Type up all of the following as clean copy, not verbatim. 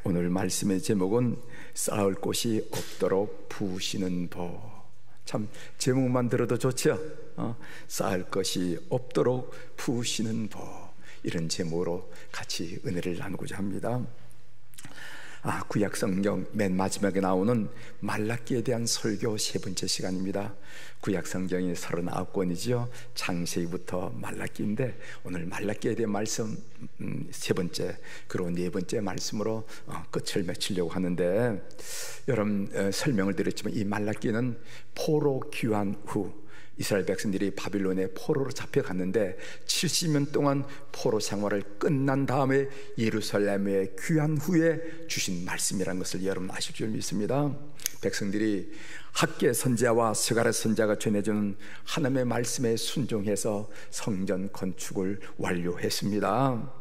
오늘 말씀의 제목은 쌓을 곳이 없도록 부으시는 법. 참 제목만 들어도 좋죠. 쌓을 것이 없도록 부으시는 법, 이런 제목으로 같이 은혜를 나누고자 합니다. 구약 성경 맨 마지막에 나오는 말라기에 대한 설교 세 번째 시간입니다. 구약 성경이 39권이죠. 창세기부터 말라기인데 오늘 말라기에 대한 말씀 세 번째, 그리고 네 번째 말씀으로 끝을 맺으려고 하는데, 여러분 설명을 드렸지만 이 말라기는 포로 귀환 후 이스라엘 백성들이 바빌론에 포로로 잡혀갔는데 70년 동안 포로 생활을 끝난 다음에 예루살렘에 귀환 후에 주신 말씀이라는 것을 여러분 아실 줄 믿습니다. 백성들이 학개 선지자와 스가랴 선지자가 전해주는 하나님의 말씀에 순종해서 성전 건축을 완료했습니다.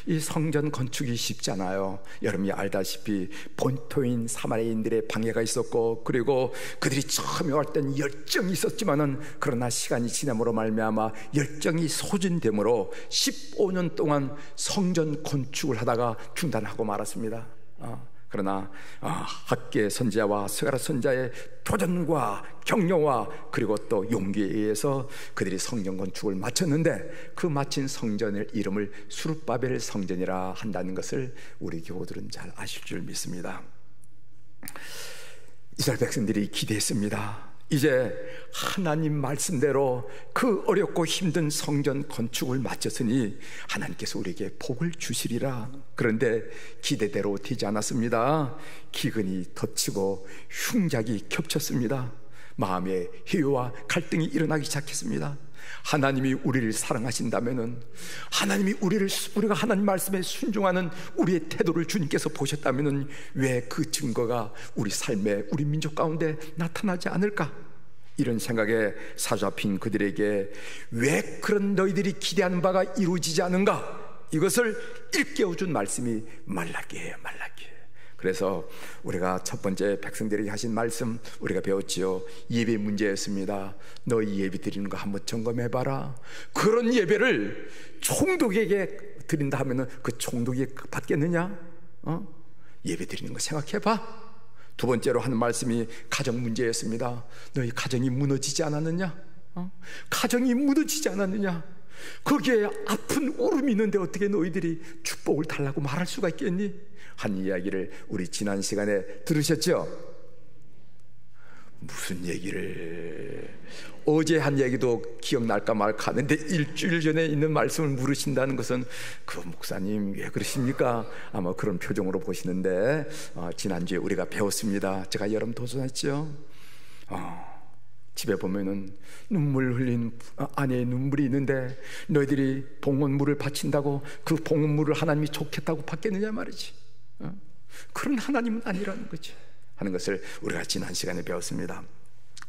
이 성전 건축이 쉽지 않아요. 여러분이 알다시피 본토인 사마리아인들의 방해가 있었고, 그리고 그들이 처음에 올 때는 열정이 있었지만은 그러나 시간이 지남으로 말미암아 열정이 소진되므로 15년 동안 성전 건축을 하다가 중단하고 말았습니다. 그러나 학개 선지자와 스가랴 선지자의 도전과 격려와 그리고 또 용기에 의해서 그들이 성전 건축을 마쳤는데, 그 마친 성전의 이름을 수룹바벨 성전이라 한다는 것을 우리 교우들은 잘 아실 줄 믿습니다. 이스라엘 백성들이 기대했습니다. 이제 하나님 말씀대로 그 어렵고 힘든 성전 건축을 마쳤으니 하나님께서 우리에게 복을 주시리라. 그런데 기대대로 되지 않았습니다. 기근이 덮치고 흉작이 겹쳤습니다. 마음에 회유와 갈등이 일어나기 시작했습니다. 하나님이 우리를 사랑하신다면은, 하나님이 우리가 하나님 말씀에 순종하는 우리의 태도를 주님께서 보셨다면은 왜 그 증거가 우리 삶에, 우리 민족 가운데 나타나지 않을까? 이런 생각에 사로잡힌 그들에게 왜 그런 너희들이 기대하는 바가 이루어지지 않은가? 이것을 일깨워준 말씀이 말라기예요. 말라기. 그래서 우리가 첫 번째 백성들에게 하신 말씀 우리가 배웠지요. 예배 문제였습니다. 너희 예배 드리는 거 한번 점검해봐라. 그런 예배를 총독에게 드린다 하면은 그 총독이 받겠느냐? 예배 드리는 거 생각해봐. 두 번째로 하는 말씀이 가정 문제였습니다. 너희 가정이 무너지지 않았느냐? 가정이 무너지지 않았느냐? 거기에 아픈 울음이 있는데 어떻게 너희들이 축복을 달라고 말할 수가 있겠니? 한 이야기를 우리 지난 시간에 들으셨죠? 무슨 얘기를, 어제 한 얘기도 기억날까 말까 하는데 일주일 전에 있는 말씀을 물으신다는 것은 그 목사님 왜 그러십니까? 아마 그런 표정으로 보시는데, 지난주에 우리가 배웠습니다. 제가 여러분 도전했죠. 집에 보면은 눈물 흘린 아내의 눈물이 있는데 너희들이 봉헌물을 바친다고 그 봉헌물을 하나님이 좋겠다고 받겠느냐 말이지. 그런 하나님은 아니라는 거지 하는 것을 우리가 지난 시간에 배웠습니다.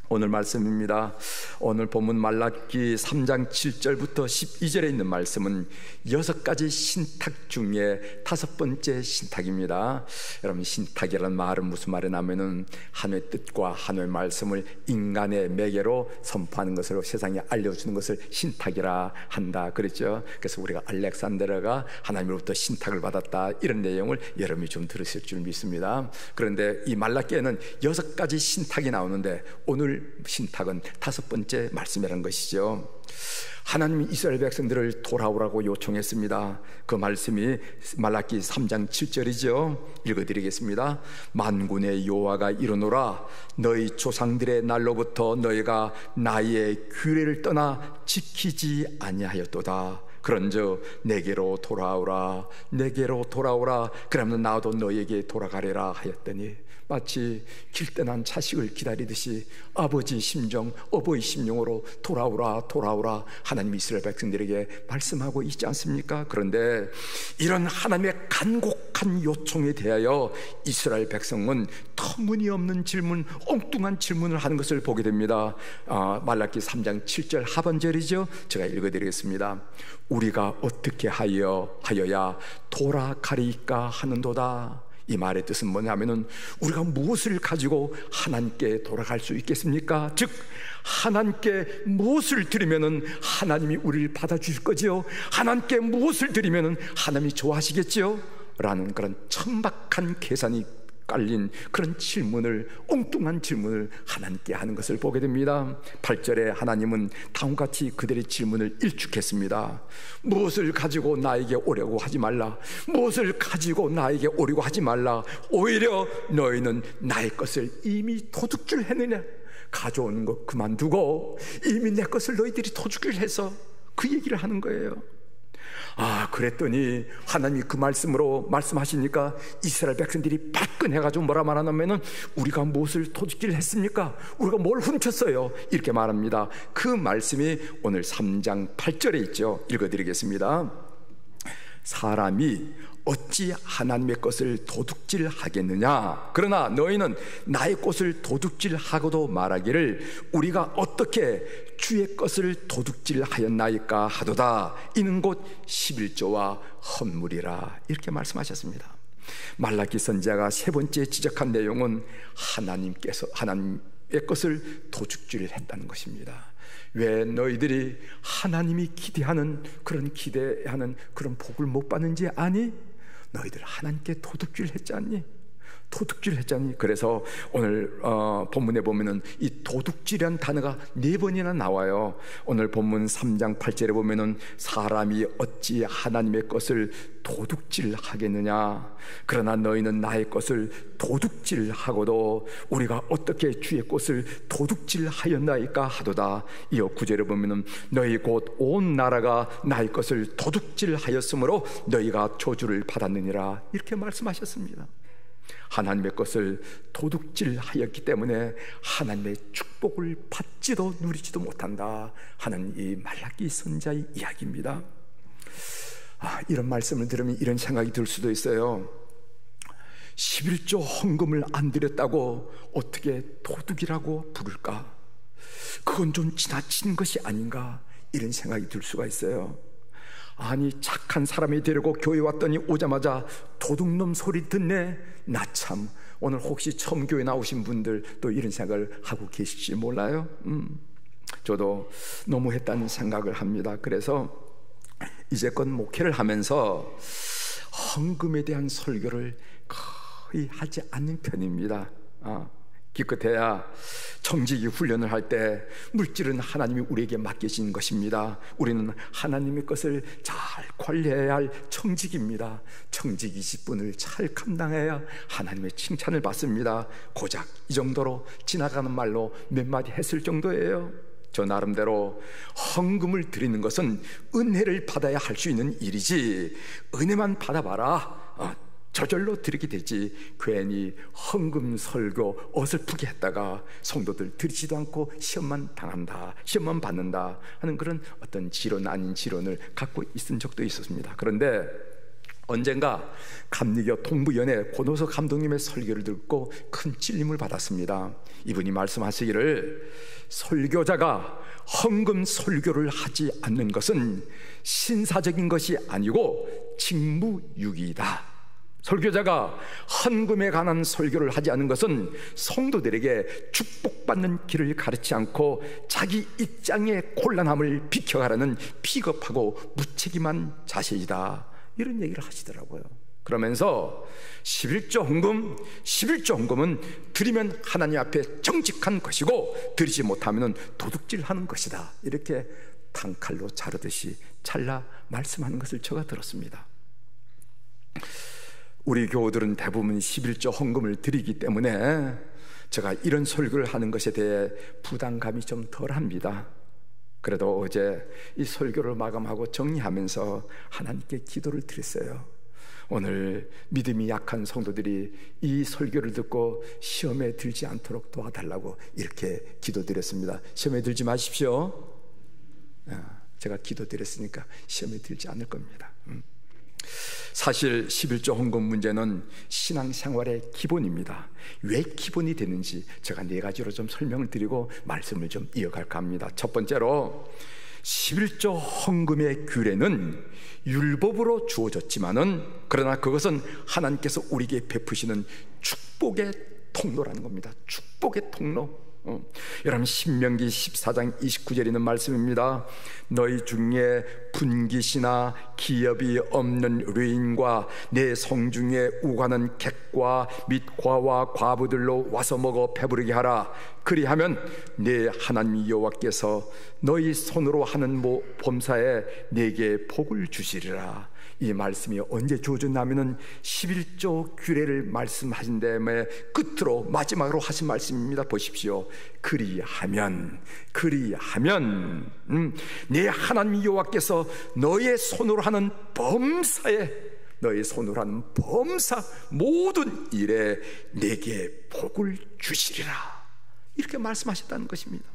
오늘 말씀입니다. 오늘 본문 말라기 3장 7절부터 12절에 있는 말씀은 6가지 신탁 중에 5번째 신탁입니다. 여러분, 신탁이라는 말은 무슨 말이냐면은 하나님의 뜻과 하나님의 말씀을 인간의 매개로 선포하는 것으로 세상에 알려주는 것을 신탁이라 한다 그랬죠. 그래서 우리가 알렉산드라가 하나님으로부터 신탁을 받았다, 이런 내용을 여러분이 좀 들으실 줄 믿습니다. 그런데 이 말라기에는 6가지 신탁이 나오는데 오늘 신탁은 5번째 말씀이라는 것이죠. 하나님이 이스라엘 백성들을 돌아오라고 요청했습니다. 그 말씀이 말라기 3장 7절이죠. 읽어드리겠습니다. 만군의 여호와가 이르노라, 너희 조상들의 날로부터 너희가 나의 규례를 떠나 지키지 아니하였도다. 그런즉 내게로 돌아오라, 내게로 돌아오라. 그러면 나도 너에게 돌아가리라 하였더니, 마치 길떠난 자식을 기다리듯이 아버지 심정, 어버이 심령으로 돌아오라, 돌아오라 하나님이 이스라엘 백성들에게 말씀하고 있지 않습니까? 그런데 이런 하나님의 간곡한 요청에 대하여 이스라엘 백성은 터무니없는 질문, 엉뚱한 질문을 하는 것을 보게 됩니다. 말라기 3장 7절 하반절이죠. 제가 읽어드리겠습니다. 우리가 어떻게 하여야 돌아가리까 하는도다. 이 말의 뜻은 뭐냐면은 우리가 무엇을 가지고 하나님께 돌아갈 수 있겠습니까? 즉 하나님께 무엇을 드리면은 하나님이 우리를 받아주실 거지요. 하나님께 무엇을 드리면은 하나님이 좋아하시겠지요. 라는 그런 천박한 계산이 깔린 그런 질문을, 엉뚱한 질문을 하나님께 하는 것을 보게 됩니다. 8절에 하나님은 다음과 같이 그들의 질문을 일축했습니다. 무엇을 가지고 나에게 오려고 하지 말라. 무엇을 가지고 나에게 오려고 하지 말라. 오히려 너희는 나의 것을 이미 도둑질 했느냐. 가져오는 것 그만두고 이미 내 것을 너희들이 도둑질 해서 그 얘기를 하는 거예요. 그랬더니 하나님이 그 말씀으로 말씀하시니까 이스라엘 백성들이 발끈해가지고 뭐라 말하냐면은 우리가 무엇을 도둑질 했습니까? 우리가 뭘 훔쳤어요? 이렇게 말합니다. 그 말씀이 오늘 3장 8절에 있죠. 읽어드리겠습니다. 사람이 어찌 하나님의 것을 도둑질하겠느냐? 그러나 너희는 나의 것을 도둑질하고도 말하기를 우리가 어떻게 주의 것을 도둑질하였나이까 하도다. 이는 곧 11조와 헌물이라. 이렇게 말씀하셨습니다. 말라기 선지자가 세 번째 지적한 내용은 하나님의 것을 도둑질을 했다는 것입니다. 왜 너희들이 하나님이 기대하는 그런 복을 못 받는지 아니? 너희들 하나님께 도둑질 했지 않니? 도둑질 했잖니. 그래서 오늘 본문에 보면은 이 도둑질이라는 단어가 4번이나 나와요. 오늘 본문 3장 8절에 보면은 사람이 어찌 하나님의 것을 도둑질하겠느냐. 그러나 너희는 나의 것을 도둑질하고도 우리가 어떻게 주의 것을 도둑질하였나이까 하도다. 이어 9절에 보면은 너희 곧 온 나라가 나의 것을 도둑질하였으므로 너희가 저주를 받았느니라. 이렇게 말씀하셨습니다. 하나님의 것을 도둑질하였기 때문에 하나님의 축복을 받지도 누리지도 못한다 하는 이 말라기 선지자의 이야기입니다. 이런 말씀을 들으면 이런 생각이 들 수도 있어요. 11조 헌금을 안 드렸다고 어떻게 도둑이라고 부를까? 그건 좀 지나친 것이 아닌가? 이런 생각이 들 수가 있어요. 아니, 착한 사람이 되려고 교회 왔더니 오자마자 도둑놈 소리 듣네. 나 참, 오늘 혹시 처음 교회 나오신 분들 또 이런 생각을 하고 계실지 몰라요. 저도 너무했다는 생각을 합니다. 그래서 이제껏 목회를 하면서 헌금에 대한 설교를 거의 하지 않는 편입니다. 기껏해야 청지기 훈련을 할 때 물질은 하나님이 우리에게 맡기신 것입니다. 우리는 하나님의 것을 잘 관리해야 할 청직입니다. 청직 20분을 잘 감당해야 하나님의 칭찬을 받습니다. 고작 이 정도로 지나가는 말로 몇 마디 했을 정도예요. 저 나름대로 헌금을 드리는 것은 은혜를 받아야 할 수 있는 일이지, 은혜만 받아봐라 저절로 드리게 되지, 괜히 헌금 설교 어설프게 했다가 성도들 드리지도 않고 시험만 받는다 하는 그런 어떤 지론 아닌 지론을 갖고 있은 적도 있었습니다. 그런데 언젠가 감리교 동부연회 권호서 감독님의 설교를 듣고 큰 찔림을 받았습니다. 이분이 말씀하시기를 설교자가 헌금 설교를 하지 않는 것은 신사적인 것이 아니고 직무유기이다. 설교자가 헌금에 관한 설교를 하지 않는 것은 성도들에게 축복받는 길을 가르치지 않고 자기 입장의 곤란함을 비켜가라는 비겁하고 무책임한 자세이다. 이런 얘기를 하시더라고요. 그러면서 11조 헌금은 드리면 하나님 앞에 정직한 것이고 드리지 못하면 도둑질하는 것이다. 이렇게 단칼로 자르듯이 잘라 말씀하는 것을 제가 들었습니다. 우리 교우들은 대부분 11조 헌금을 드리기 때문에 제가 이런 설교를 하는 것에 대해 부담감이 좀 덜합니다. 그래도 어제 이 설교를 마감하고 정리하면서 하나님께 기도를 드렸어요. 오늘 믿음이 약한 성도들이 이 설교를 듣고 시험에 들지 않도록 도와달라고 이렇게 기도드렸습니다. 시험에 들지 마십시오. 제가 기도드렸으니까 시험에 들지 않을 겁니다. 사실 11조 헌금 문제는 신앙생활의 기본입니다. 왜 기본이 되는지 제가 4가지로 좀 설명을 드리고 말씀을 좀 이어갈까 합니다. 첫 번째로 11조 헌금의 규례는 율법으로 주어졌지만은 그러나 그것은 하나님께서 우리에게 베푸시는 축복의 통로라는 겁니다. 축복의 통로. 여러분 신명기 14장 29절에 있는 말씀입니다. 너희 중에 분깃이나 기업이 없는 레인과 내 성중에 우가는 객과 및 과와 과부들로 와서 먹어 배부르게 하라. 그리하면 내 하나님 여호와께서 너희 손으로 하는 범사에 내게 복을 주시리라. 이 말씀이 언제 주어졌냐면은 11조 규례를 말씀하신 다음에 끝으로 마지막으로 하신 말씀입니다. 보십시오. 그리하면 내 하나님 여호와께서 너의 손으로 하는 범사에, 너의 손으로 하는 범사 모든 일에 내게 복을 주시리라. 이렇게 말씀하셨다는 것입니다.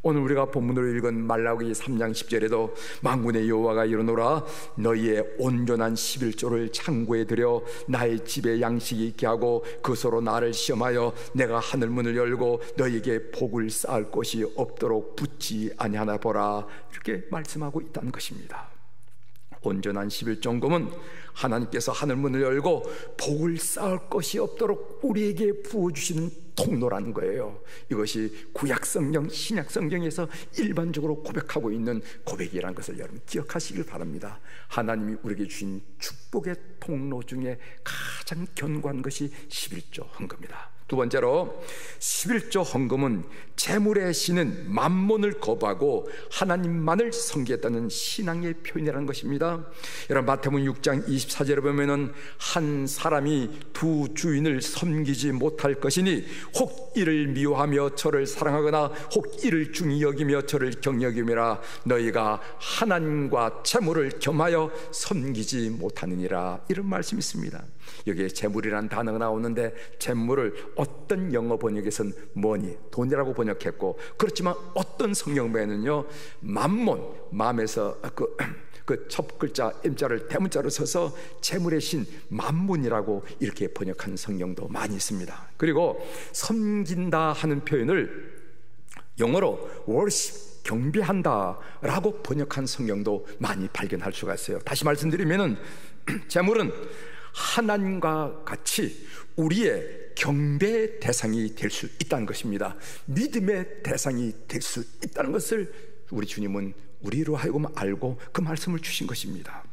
오늘 우리가 본문으로 읽은 말라기 3장 10절에도 만군의 여호와가 이르노라. 너희의 온전한 11조를 창고에 들여 나의 집에 양식이 있게 하고 그것으로 나를 시험하여 내가 하늘문을 열고 너희에게 복을 쌓을 것이 없도록 붙지 아니하나 보라. 이렇게 말씀하고 있다는 것입니다. 온전한 11조금은 하나님께서 하늘문을 열고 복을 쌓을 것이 없도록 우리에게 부어주시는 통로라는 거예요. 이것이 구약성경, 신약성경에서 일반적으로 고백하고 있는 고백이라는 것을 여러분 기억하시길 바랍니다. 하나님이 우리에게 주신 축복의 통로 중에 가장 견고한 것이 11조 헌금입니다. 두 번째로 11조 헌금은 재물의 신은 만몬을 거부하고 하나님만을 섬기겠다는 신앙의 표현이라는 것입니다. 여러분 마태복음 6장 24절에 보면은 한 사람이 두 주인을 섬기지 못할 것이니 혹 이를 미워하며 저를 사랑하거나 혹 이를 중히 여기며 저를 경여김이라. 너희가 하나님과 재물을 겸하여 섬기지 못하느니라. 이런 말씀이 있습니다. 여기에 재물이라는 단어가 나오는데 재물을 어떤 영어 번역에서는 머니, 돈이라고 번역했고, 그렇지만 어떤 성경에는요 만몬, 맘에서 그 첫 글자 M자를 대문자로 써서 재물의 신 만몬이라고 이렇게 번역한 성경도 많이 있습니다. 그리고 섬긴다 하는 표현을 영어로 worship, 경배한다 라고 번역한 성경도 많이 발견할 수가 있어요. 다시 말씀드리면은 재물은 하나님과 같이 우리의 경배의 대상이 될 수 있다는 것입니다. 믿음의 대상이 될 수 있다는 것을 우리 주님은 우리로 하여금 알고 그 말씀을 주신 것입니다.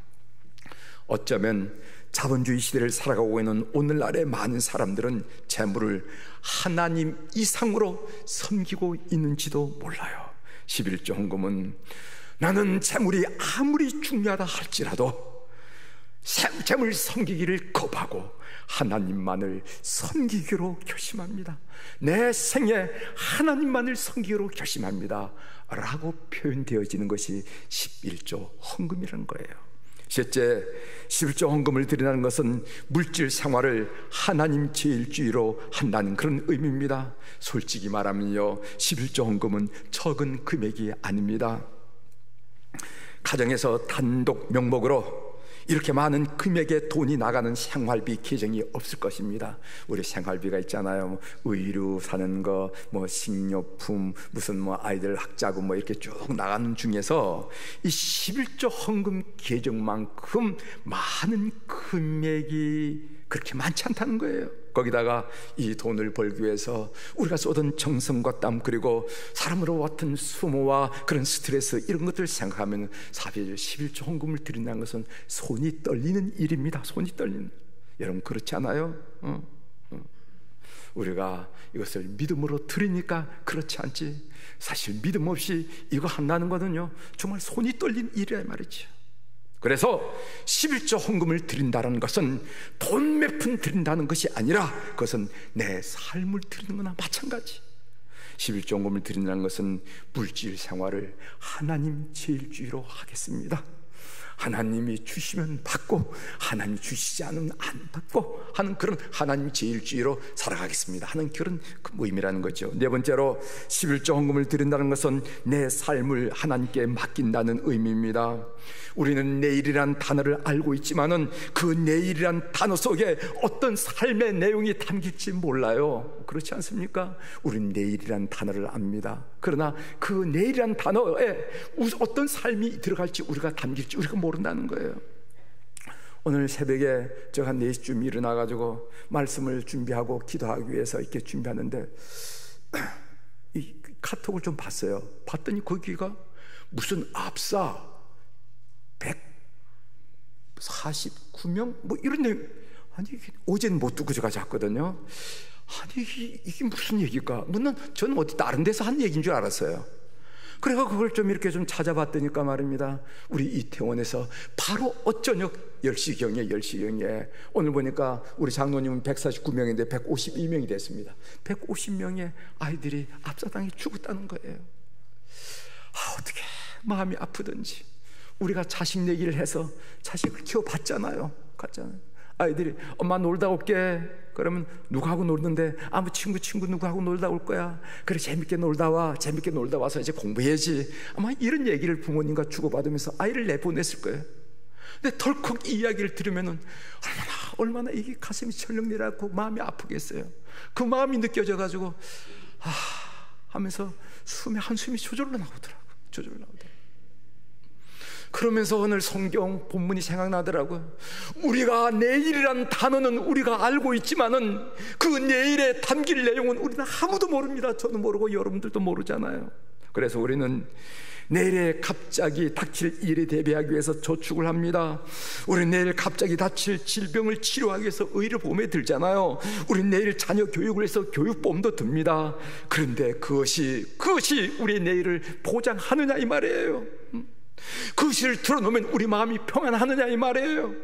어쩌면 자본주의 시대를 살아가고 있는 오늘날의 많은 사람들은 재물을 하나님 이상으로 섬기고 있는지도 몰라요. 11조 헌금은 나는 재물이 아무리 중요하다 할지라도 재물 섬기기를 거부하고 하나님만을 섬기기로 결심합니다. 내 생에 하나님만을 섬기기로 결심합니다 라고 표현되어지는 것이 11조 헌금이라는 거예요. 셋째, 11조 헌금을 드린다는 것은 물질 생활을 하나님 제일주의로 한다는 그런 의미입니다. 솔직히 말하면요 11조 헌금은 적은 금액이 아닙니다. 가정에서 단독 명목으로 이렇게 많은 금액의 돈이 나가는 생활비 계정이 없을 것입니다. 우리 생활비가 있잖아요. 의류 사는 거, 식료품, 무슨 아이들 학자금 이렇게 쭉 나가는 중에서 이 11조 헌금 계정만큼 많은 금액이 그렇게 많지 않다는 거예요. 거기다가 이 돈을 벌기 위해서 우리가 쏟은 정성과 땀, 그리고 사람으로 같은 수모와 그런 스트레스, 이런 것들을 생각하면 사실 11조 헌금을 드린다는 것은 손이 떨리는 일입니다. 손이 떨리는. 여러분 그렇지 않아요? 우리가 이것을 믿음으로 드리니까 그렇지 않지, 사실 믿음 없이 이거 한다는 거는요 정말 손이 떨리는 일이라 말이죠. 그래서 11조 헌금을 드린다는 것은 돈 몇 푼 드린다는 것이 아니라 그것은 내 삶을 드리는 거나 마찬가지. 11조 헌금을 드린다는 것은 물질 생활을 하나님 제일주의로 하겠습니다. 하나님이 주시면 받고 하나님이 주시지 않으면 안 받고 하는 그런 하나님 제일주의로 살아가겠습니다 하는 그런 의미라는 거죠. 네 번째로 11조 헌금을 드린다는 것은 내 삶을 하나님께 맡긴다는 의미입니다. 우리는 내일이란 단어를 알고 있지만은 그 내일이란 단어 속에 어떤 삶의 내용이 담길지 몰라요. 그렇지 않습니까? 우리는 내일이란 단어를 압니다. 그러나 그 내일이란 단어에 어떤 삶이 들어갈지, 우리가 담길지 우리가 모른다는 거예요. 오늘 새벽에 제가 한 4시쯤 일어나가지고 말씀을 준비하고 기도하기 위해서 이렇게 준비하는데 이 카톡을 좀 봤어요. 봤더니 거기가 무슨 압사 149명 뭐 이런 내용. 아니 어제는 못 듣고 제가 잤거든요. 아니 이게 무슨 얘기일까? 물론 저는 어디 다른 데서 한 얘기인 줄 알았어요. 그래서 그걸 좀 이렇게 좀 찾아봤더니까 말입니다, 우리 이태원에서 바로 어저녁 10시경에 오늘 보니까 우리 장로님은 149명인데 152명이 됐습니다. 150명의 아이들이 앞사당에 죽었다는 거예요. 어떻게 마음이 아프든지 우리가 자식 내기를 해서 자식을 키워봤잖아요. 아이들이 엄마 놀다 올게. 그러면 누구하고 놀는데? 아무 친구 누구하고 놀다 올 거야. 그래 재밌게 놀다 와서 이제 공부해야지. 아마 이런 얘기를 부모님과 주고받으면서 아이를 내보냈을 거예요. 근데 덜컥 이 이야기를 들으면은 얼마나 이게 가슴이 철렁내려고 마음이 아프겠어요. 그 마음이 느껴져 가지고 하면서 한숨이 저절로 나오더라고요. 그러면서 오늘 성경 본문이 생각나더라고요. 우리가 내일이란 단어는 우리가 알고 있지만은 그 내일에 담길 내용은 우리는 아무도 모릅니다. 저도 모르고 여러분들도 모르잖아요. 그래서 우리는 내일에 갑자기 닥칠 일에 대비하기 위해서 저축을 합니다. 우리는 내일 갑자기 닥칠 질병을 치료하기 위해서 의료보험에 들잖아요. 우리는 내일 자녀 교육을 해서 교육보험도 듭니다. 그런데 그것이 우리 내일을 보장하느냐 이 말이에요. 그것을 들어놓으면 우리 마음이 평안하느냐 이 말이에요.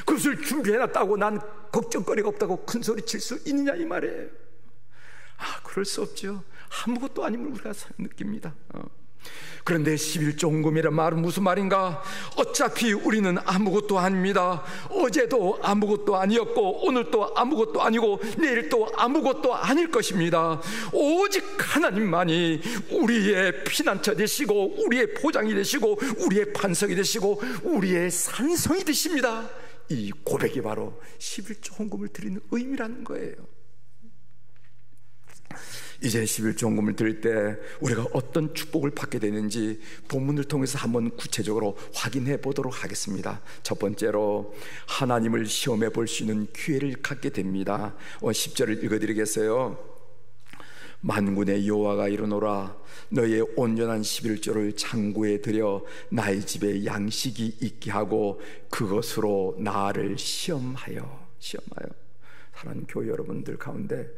그것을 준비해놨다고 난 걱정거리가 없다고 큰 소리 칠 수 있느냐 이 말이에요. 그럴 수 없죠. 아무것도 아님을 우리가 느낍니다. 그런데 11조 헌금이란 말은 무슨 말인가? 어차피 우리는 아무것도 아닙니다. 어제도 아무것도 아니었고 오늘도 아무것도 아니고 내일도 아무것도 아닐 것입니다. 오직 하나님만이 우리의 피난처 되시고 우리의 보장이 되시고 우리의 반석이 되시고 우리의 산성이 되십니다. 이 고백이 바로 11조 헌금을 드리는 의미라는 거예요. 이제 11조 헌금을 드릴 때 우리가 어떤 축복을 받게 되는지 본문을 통해서 한번 구체적으로 확인해 보도록 하겠습니다. 첫 번째로 하나님을 시험해 볼 수 있는 기회를 갖게 됩니다. 10절을 읽어드리겠어요. 만군의 여호와가 이르노라 너의 온전한 11조를 창고에 들여 나의 집에 양식이 있게 하고 그것으로 나를 시험하여. 사랑하는 교회 여러분들 가운데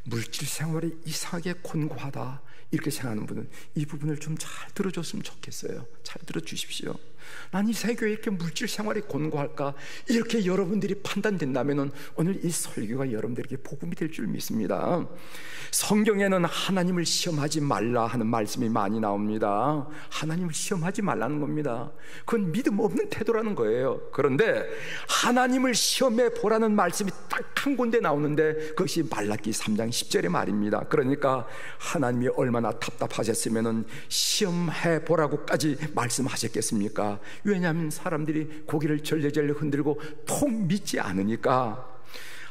물질 생활이 이상하게 곤고하다 이렇게 생각하는 분은 이 부분을 좀 잘 들어줬으면 좋겠어요. 잘 들어주십시오. 난 이 세교에 이렇게 물질 생활이 곤고할까 이렇게 여러분들이 판단된다면 오늘 이 설교가 여러분들에게 복음이 될 줄 믿습니다. 성경에는 하나님을 시험하지 말라 하는 말씀이 많이 나옵니다. 하나님을 시험하지 말라는 겁니다. 그건 믿음 없는 태도라는 거예요. 그런데 하나님을 시험해 보라는 말씀이 딱 한 군데 나오는데 그것이 말라기 3장 10절의 말입니다. 그러니까 하나님이 얼마나 답답하셨으면 시험해 보라고까지 말씀하셨겠습니까? 왜냐하면 사람들이 고개를 절레절레 흔들고 통 믿지 않으니까.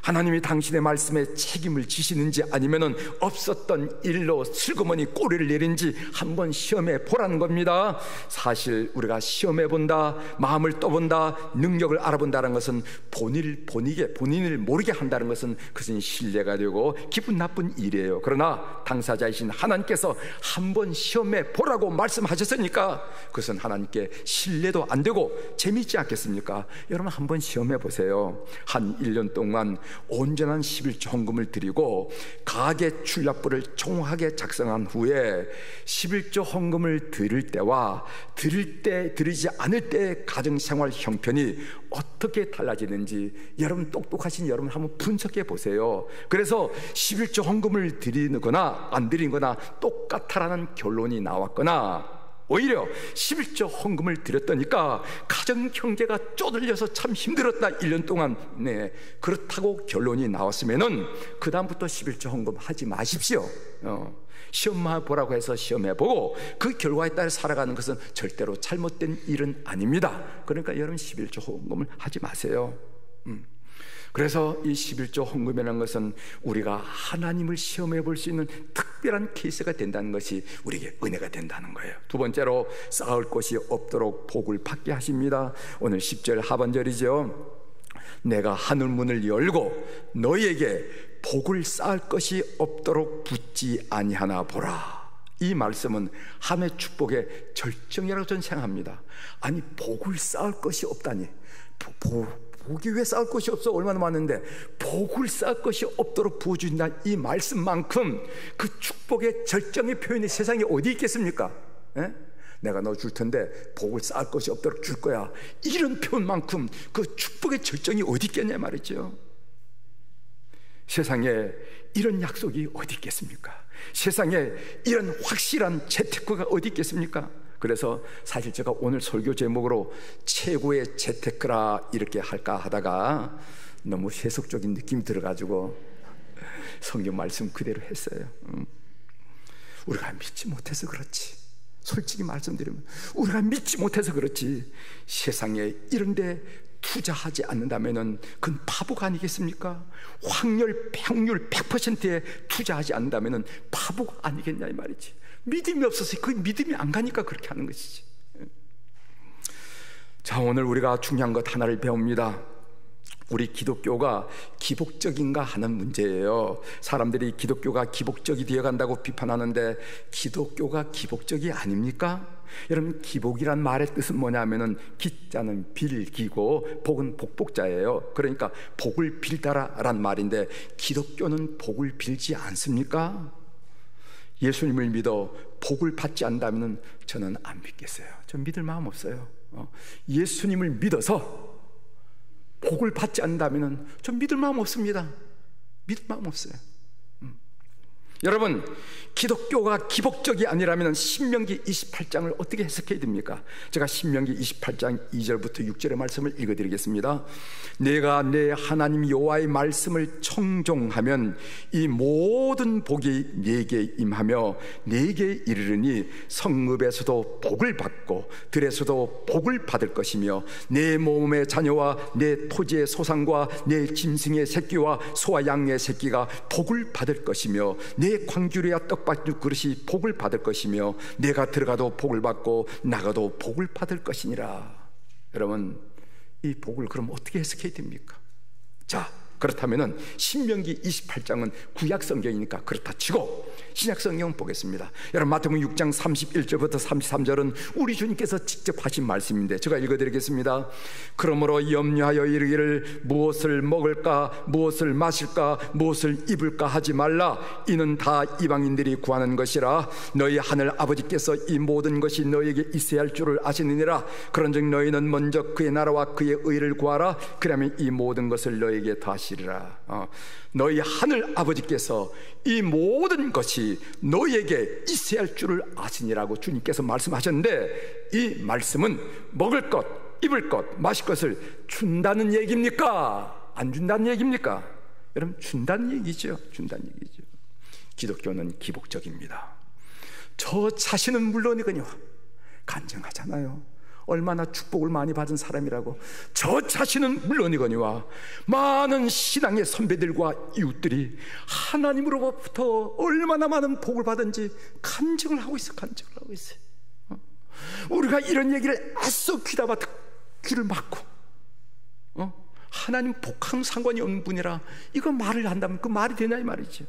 하나님이 당신의 말씀에 책임을 지시는지 아니면은 없었던 일로 슬그머니 꼬리를 내린지 한번 시험해 보라는 겁니다. 사실 우리가 시험해 본다, 마음을 떠본다, 능력을 알아본다는 것은 본인을 모르게 한다는 것은 그것은 신뢰가 되고 기분 나쁜 일이에요. 그러나 당사자이신 하나님께서 한번 시험해 보라고 말씀하셨으니까 그것은 하나님께 신뢰도 안 되고 재미있지 않겠습니까? 여러분 한번 시험해 보세요. 한 1년 동안 온전한 11조 헌금을 드리고 가계 출납부를 정확하게 작성한 후에 11조 헌금을 드릴 때와 드리지 않을 때의 가정생활 형편이 어떻게 달라지는지 여러분 똑똑하신 여러분 한번 분석해 보세요. 그래서 11조 헌금을 드리거나 안 드리거나 똑같다라는 결론이 나왔거나 오히려 11조 헌금을 드렸다니까 가정 경제가 쪼들려서 참 힘들었다 1년 동안 그렇다고 결론이 나왔으면은 그 다음부터 11조 헌금 하지 마십시오. 시험해 보라고 해서 시험해보고 그 결과에 따라 살아가는 것은 절대로 잘못된 일은 아닙니다. 그러니까 여러분 11조 헌금을 하지 마세요. 그래서 이 11조 헌금이라는 것은 우리가 하나님을 시험해 볼 수 있는 특별한 케이스가 된다는 것이 우리에게 은혜가 된다는 거예요. 두 번째로 쌓을 곳이 없도록 복을 받게 하십니다. 오늘 10절 하반절이죠. 내가 하늘문을 열고 너희에게 복을 쌓을 것이 없도록 붙지 아니하나 보라. 이 말씀은 하나님의 축복의 절정이라고 저는 생각합니다. 아니, 복을 쌓을 것이 없다니. 복이 왜 쌓을 것이 없어? 얼마나 많은데. 복을 쌓을 것이 없도록 부어주신다는 이 말씀만큼 그 축복의 절정의 표현이 세상에 어디 있겠습니까? 내가 너 줄 텐데 복을 쌓을 것이 없도록 줄 거야, 이런 표현만큼 그 축복의 절정이 어디 있겠냐 말이죠. 세상에 이런 약속이 어디 있겠습니까? 세상에 이런 확실한 재테크가 어디 있겠습니까? 그래서 사실 제가 오늘 설교 제목으로 최고의 재테크라 이렇게 할까 하다가 너무 세속적인 느낌이 들어가지고 성경 말씀 그대로 했어요. 우리가 믿지 못해서 그렇지. 솔직히 말씀드리면 우리가 믿지 못해서 그렇지. 세상에 이런데 투자하지 않는다면 그건 바보가 아니겠습니까? 확률 100%에 투자하지 않는다면 바보가 아니겠냐 이 말이지. 믿음이 없어서 그 믿음이 안 가니까 그렇게 하는 것이지. 자, 오늘 우리가 중요한 것 하나를 배웁니다. 우리 기독교가 기복적인가 하는 문제예요. 사람들이 기독교가 기복적이 되어간다고 비판하는데 기독교가 기복적이 아닙니까? 여러분, 기복이란 말의 뜻은 뭐냐면은 기자는 빌기고 복은 복복자예요. 그러니까 복을 빌다라란 말인데 기독교는 복을 빌지 않습니까? 예수님을 믿어 복을 받지 않는다면 저는 안 믿겠어요. 저 믿을 마음 없어요. 예수님을 믿어서 복을 받지 않는다면 좀 믿을 마음 없습니다. 믿을 마음 없어요. 여러분, 기독교가 기복적이 아니라면 신명기 28장을 어떻게 해석해야 됩니까? 제가 신명기 28장 2절부터 6절의 말씀을 읽어드리겠습니다. 내가 내 하나님 여호와의 말씀을 청종하면 이 모든 복이 네게 임하며 네게 이르르니 성읍에서도 복을 받고 들에서도 복을 받을 것이며 내 몸의 자녀와 내 토지의 소산과 내 짐승의 새끼와 소와 양의 새끼가 복을 받을 것이며 내 광주리와 떡받을 그릇이 복을 받을 것이며 내가 들어가도 복을 받고 나가도 복을 받을 것이니라. 여러분, 이 복을 그럼 어떻게 해석해야 됩니까? 자, 그렇다면은 신명기 28장은 구약 성경이니까 그렇다 치고 신약 성경 보겠습니다. 여러분, 마태복음 6장 31절부터 33절은 우리 주님께서 직접 하신 말씀인데 제가 읽어드리겠습니다. 그러므로 염려하여 이르기를 무엇을 먹을까 무엇을 마실까 무엇을 입을까 하지 말라. 이는 다 이방인들이 구하는 것이라. 너희 하늘 아버지께서 이 모든 것이 너희에게 있어야 할 줄을 아시느니라. 그런즉 너희는 먼저 그의 나라와 그의 의를 구하라. 그러면 이 모든 것을 너희에게 더하시리라. 너희 하늘 아버지께서 이 모든 것이 너희에게 있어야 할 줄을 아시니라고 주님께서 말씀하셨는데, 이 말씀은 먹을 것, 입을 것, 마실 것을 준다는 얘기입니까? 안 준다는 얘기입니까? 여러분, 준다는 얘기죠. 준다는 얘기죠. 기독교는 기복적입니다. 저 자신은 물론이거니와 간증하잖아요. 얼마나 축복을 많이 받은 사람이라고. 저 자신은 물론이거니와 많은 신앙의 선배들과 이웃들이 하나님으로부터 얼마나 많은 복을 받은지 간증을 하고 있어요. 간증을 하고 있어요. 우리가 이런 얘기를 애써 귀담아 귀를 막고 하나님 복하는 상관이 없는 분이라 이거 말을 한다면 그 말이 되냐 이 말이죠.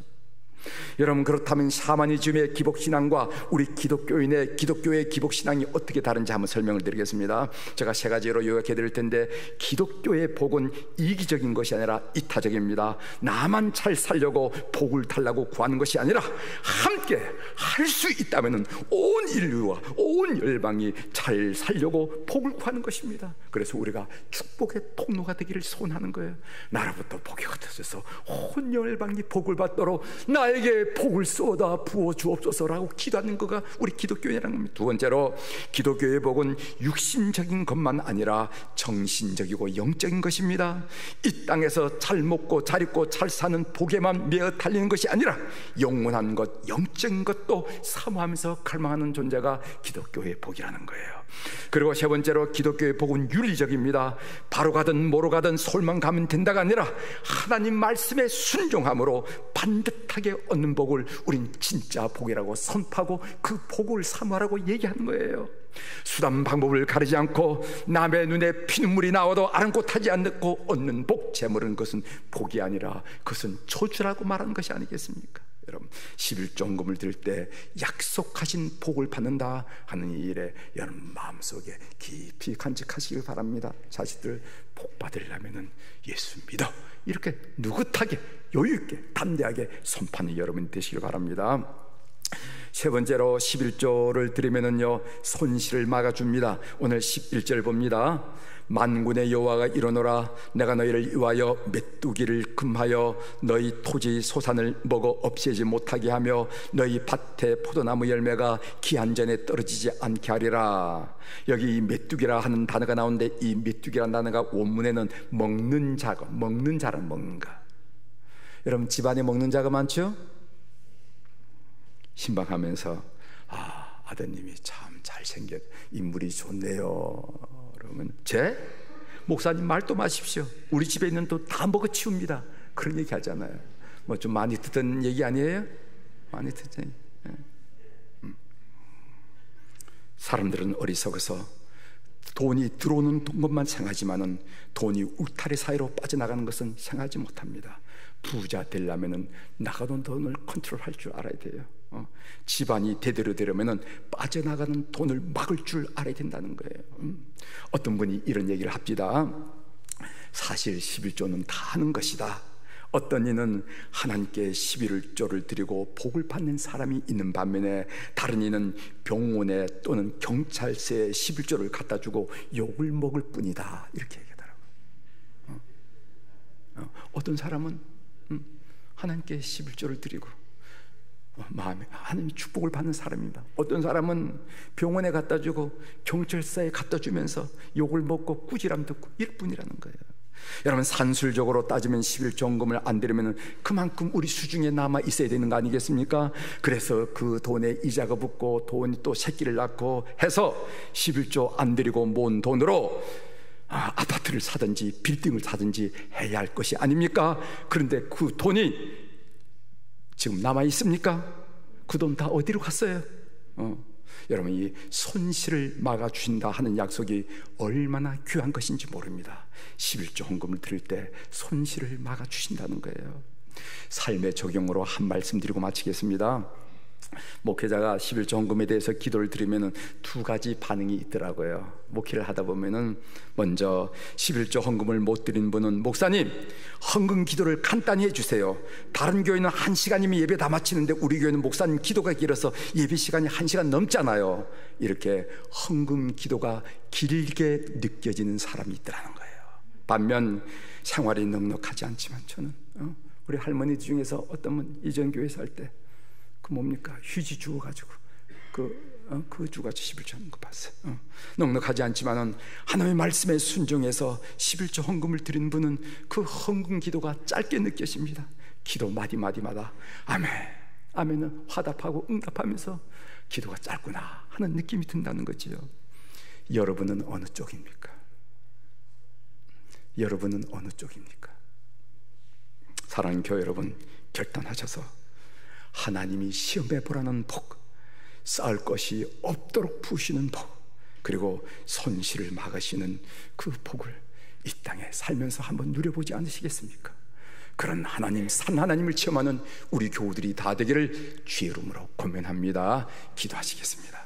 여러분, 그렇다면 샤머니즘의 기복신앙과 우리 기독교인의 기독교의 기복신앙이 어떻게 다른지 한번 설명을 드리겠습니다. 제가 세 가지로 요약해 드릴 텐데, 기독교의 복은 이기적인 것이 아니라 이타적입니다. 나만 잘 살려고 복을 달라고 구하는 것이 아니라 함께 할 수 있다면 온 인류와 온 열방이 잘 살려고 복을 구하는 것입니다. 그래서 우리가 축복의 통로가 되기를 소원하는 거예요. 나라부터 복이 흩어져서 온 열방이 복을 받도록 나에게 복을 쏟아 부어 주옵소서라고 기도하는 거가 우리 기독교인이라는 겁니다. 두 번째로, 기독교의 복은 육신적인 것만 아니라 정신적이고 영적인 것입니다. 이 땅에서 잘 먹고 잘 입고 잘 사는 복에만 매어 달리는 것이 아니라 영원한 것, 영적인 것도 사모하면서 갈망하는 존재가 기독교의 복이라는 거예요. 그리고 세 번째로, 기독교의 복은 윤리적입니다. 바로 가든 뭐로 가든 솔만 가면 된다가 아니라 하나님 말씀에 순종함으로 반듯하게 얻는 복을 우린 진짜 복이라고 선포하고 그 복을 사모하라고 얘기하는 거예요. 수단 방법을 가리지 않고 남의 눈에 피눈물이 나와도 아랑곳하지 않고 얻는 복, 재물은 그것은 복이 아니라 그것은 저주라고 말하는 것이 아니겠습니까? 여러분, 11조헌금을 드릴 때 약속하신 복을 받는다 하는 이 일에 여러분 마음속에 깊이 간직하시길 바랍니다. 자식들 복 받으려면 예수 믿어, 이렇게 느긋하게 여유있게 담대하게 선포하는 여러분이 되시길 바랍니다. 세 번째로 11조를 드리면은요 손실을 막아줍니다. 오늘 11절 봅니다. 만군의 여호와가 이르노라, 내가 너희를 위하여 메뚜기를 금하여 너희 토지 소산을 먹어 없애지 못하게 하며 너희 밭에 포도나무 열매가 기한 전에 떨어지지 않게 하리라. 여기 이 메뚜기라 하는 단어가 나오는데, 이 메뚜기라는 단어가 원문에는 먹는 자가, 먹는 자란 먹는 거. 여러분 집안에 먹는 자가 많죠? 신방하면서 아드님이 참 잘생겼, 인물이 좋네요. 그러면 제 목사님 말도 마십시오. 우리 집에 있는 또 다 먹어 치웁니다. 그런 얘기 하잖아요. 뭐 좀 많이 듣던 얘기 아니에요? 많이 듣던 얘기. 사람들은 어리석어서 돈이 들어오는 것만 생각하지만은 돈이 울타리 사이로 빠져나가는 것은 생각하지 못합니다. 부자 되려면은 나가는 돈을 컨트롤할 줄 알아야 돼요. 집안이 대대로 되려면은 빠져나가는 돈을 막을 줄 알아야 된다는 거예요. 어떤 분이 이런 얘기를 합니다. 사실 11조는 다 하는 것이다. 어떤 이는 하나님께 11조를 드리고 복을 받는 사람이 있는 반면에 다른 이는 병원에 또는 경찰서에 11조를 갖다 주고 욕을 먹을 뿐이다, 이렇게 얘기하더라고요. 어떤 사람은 하나님께 11조를 드리고 마음에 하나님 축복을 받는 사람입니다. 어떤 사람은 병원에 갖다 주고 경찰서에 갖다 주면서 욕을 먹고 꾸지람 듣고 이럴 뿐이라는 거예요. 여러분 산술적으로 따지면 11조헌금을 안 드리면 그만큼 우리 수중에 남아 있어야 되는 거 아니겠습니까? 그래서 그 돈에 이자가 붙고 돈이 또 새끼를 낳고 해서 11조 안 드리고 모은 돈으로 아파트를 사든지 빌딩을 사든지 해야 할 것이 아닙니까? 그런데 그 돈이 지금 남아 있습니까? 그 돈 다 어디로 갔어요? 여러분 이 손실을 막아주신다 하는 약속이 얼마나 귀한 것인지 모릅니다. 11조 헌금을 드릴 때 손실을 막아주신다는 거예요. 삶의 적용으로 한 말씀 드리고 마치겠습니다. 목회자가 11조 헌금에 대해서 기도를 드리면 두 가지 반응이 있더라고요. 목회를 하다 보면은 먼저 11조 헌금을 못 드린 분은 목사님 헌금 기도를 간단히 해주세요. 다른 교회는 1시간이면 예배 다 마치는데 우리 교회는 목사님 기도가 길어서 예배 시간이 1시간 넘잖아요. 이렇게 헌금 기도가 길게 느껴지는 사람이 있더라는 거예요. 반면 생활이 넉넉하지 않지만 저는 우리 할머니 중에서 어떤 분 이전 교회 살 때 그 뭡니까? 휴지 주워가지고 그 주가지 11조 하는 거 봤어요. 넉넉하지 않지만은 하나님의 말씀에 순종해서 11조 헌금을 드린 분은 그 헌금 기도가 짧게 느껴집니다. 기도 마디마디마다 아멘, 아멘은 화답하고 응답하면서 기도가 짧구나 하는 느낌이 든다는 거지요. 여러분은 어느 쪽입니까? 여러분은 어느 쪽입니까? 사랑하는 교회 여러분, 결단하셔서 하나님이 시험해 보라는 복, 쌓을 것이 없도록 부으시는 복, 그리고 손실을 막으시는 그 복을 이 땅에 살면서 한번 누려보지 않으시겠습니까? 그런 하나님, 산 하나님을 체험하는 우리 교우들이 다 되기를 주의 이름으로 권면합니다. 기도하시겠습니다.